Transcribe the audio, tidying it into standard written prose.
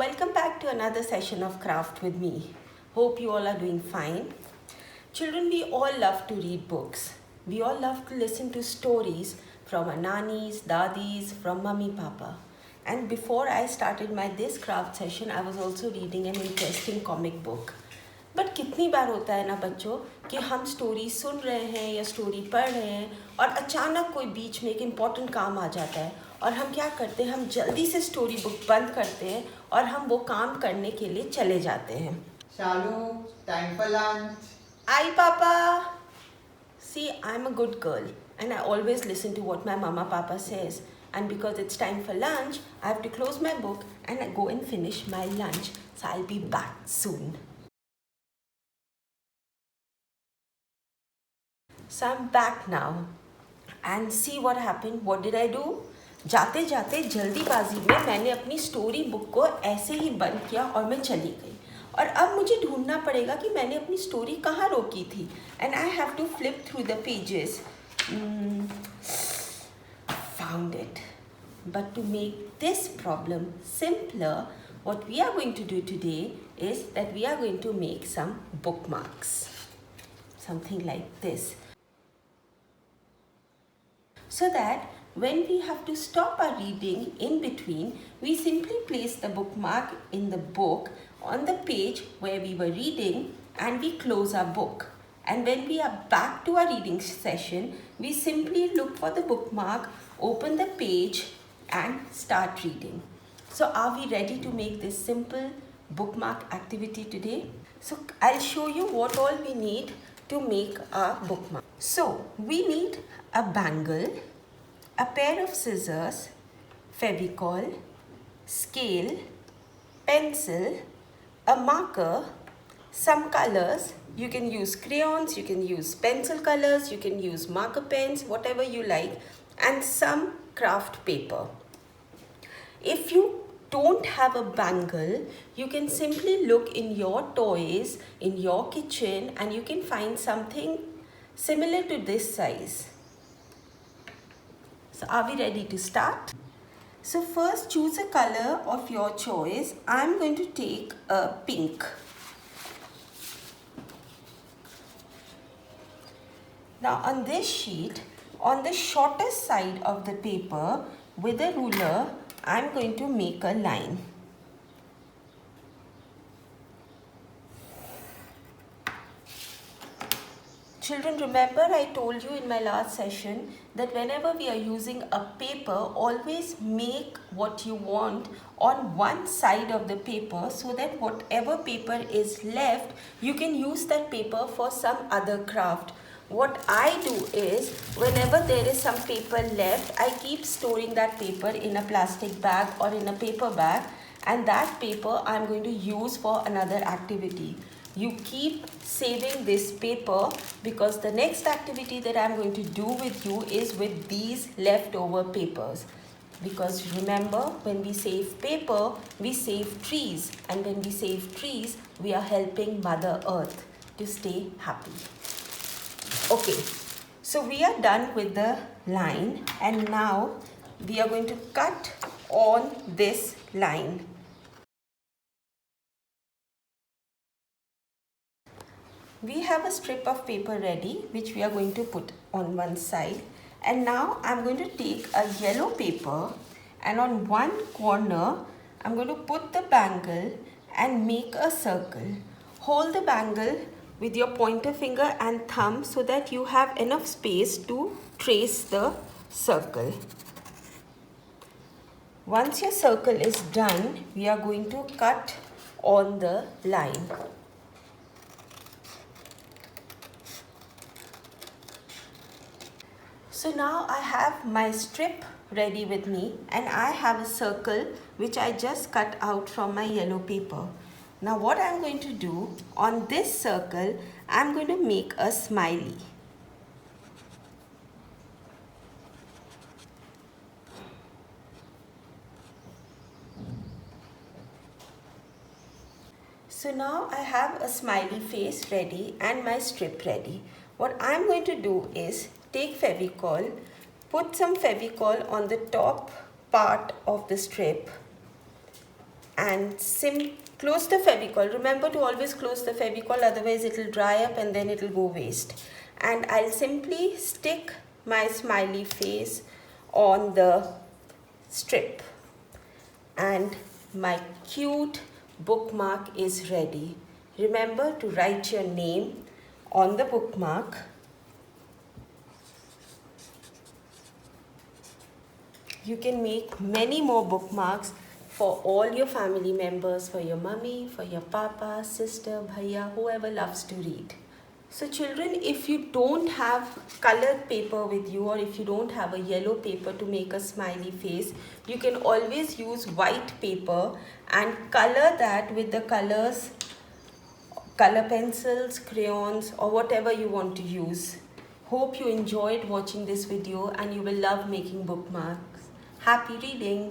Welcome back to another session of Craft with me. Hope you all are doing fine. Children, we all love to read books. We all love to listen to stories from our nannies, dadis, from mummy, papa. And before I started my this craft session, I was also reading an interesting comic book. But कितनी बार होता है ना बच्चों कि हम story सुन रहे हैं या स्टोरी पढ़ रहे हैं और अचानक कोई बीच में एक इम्पॉर्टेंट काम आ जाता है और हम क्या करते हैं, हम जल्दी से स्टोरी बुक बंद करते हैं और हम वो काम करने के लिए चले जाते हैं. शालू, टाइम फॉर लंच. आई पापा. See, I'm a good girl and I always listen to what my mama papa says, and because it's time for lunch I have to close my book and I go and finish my lunch, so I'll be back soon. So I'm back now and see what happened. What did I do? जाते जाते जल्दीबाजी में मैंने अपनी story book को ऐसे ही बंद किया और मैं चली गई. और अब मुझे ढूंढना पड़ेगा कि मैंने अपनी स्टोरी कहाँ रोकी थी. And I have to flip through the pages. Found it. But to make this problem simpler, what we are going to do today is that we are going to make some bookmarks. Something like this. So that when we have to stop our reading in between, we simply place the bookmark in the book on the page where we were reading and we close our book. And when we are back to our reading session, we simply look for the bookmark, open the page and start reading. So are we ready to make this simple bookmark activity today? So I'll show you what all we need to make our bookmark. So we need a bangle, a pair of scissors, Fevicol, scale, pencil, a marker, some colors. You can use crayons, you can use pencil colors, you can use marker pens, whatever you like, and some craft paper. If you don't have a bangle, you can simply look in your toys, in your kitchen, and you can find something similar to this size. So are we ready to start? So first choose a color of your choice. I'm going to take a pink. Now on this sheet, on the shortest side of the paper, with a ruler, I'm going to make a line. Children, remember I told you in my last session that whenever we are using a paper, always make what you want on one side of the paper so that whatever paper is left, you can use that paper for some other craft. What I do is, whenever there is some paper left, I keep storing that paper in a plastic bag or in a paper bag, and that paper I'm going to use for another activity. You keep saving this paper because the next activity that I'm going to do with you is with these leftover papers. Because remember, when we save paper, we save trees, and when we save trees, we are helping Mother Earth to stay happy. Okay, so we are done with the line and now we are going to cut on this line. We have a strip of paper ready which we are going to put on one side, and now I'm going to take a yellow paper and on one corner I'm going to put the bangle and make a circle. Hold the bangle with your pointer finger and thumb so that you have enough space to trace the circle. Once your circle is done, we are going to cut on the line. So now I have my strip ready with me and I have a circle which I just cut out from my yellow paper. Now what I'm going to do, on this circle, I'm going to make a smiley. So now I have a smiley face ready and my strip ready. What I'm going to do is take Fevicol, put some Fevicol on the top part of the strip and close the Fevicol. Remember to always close the Fevicol, otherwise it will dry up and then it will go waste. And I'll simply stick my smiley face on the strip and my cute bookmark is ready. Remember to write your name on the bookmark. You can make many more bookmarks for all your family members, for your mummy, for your papa, sister, bhaiya, whoever loves to read. So children, if you don't have colored paper with you, or if you don't have a yellow paper to make a smiley face, you can always use white paper and color that with the colors, color pencils, crayons, or whatever you want to use. Hope you enjoyed watching this video and you will love making bookmarks. Happy reading!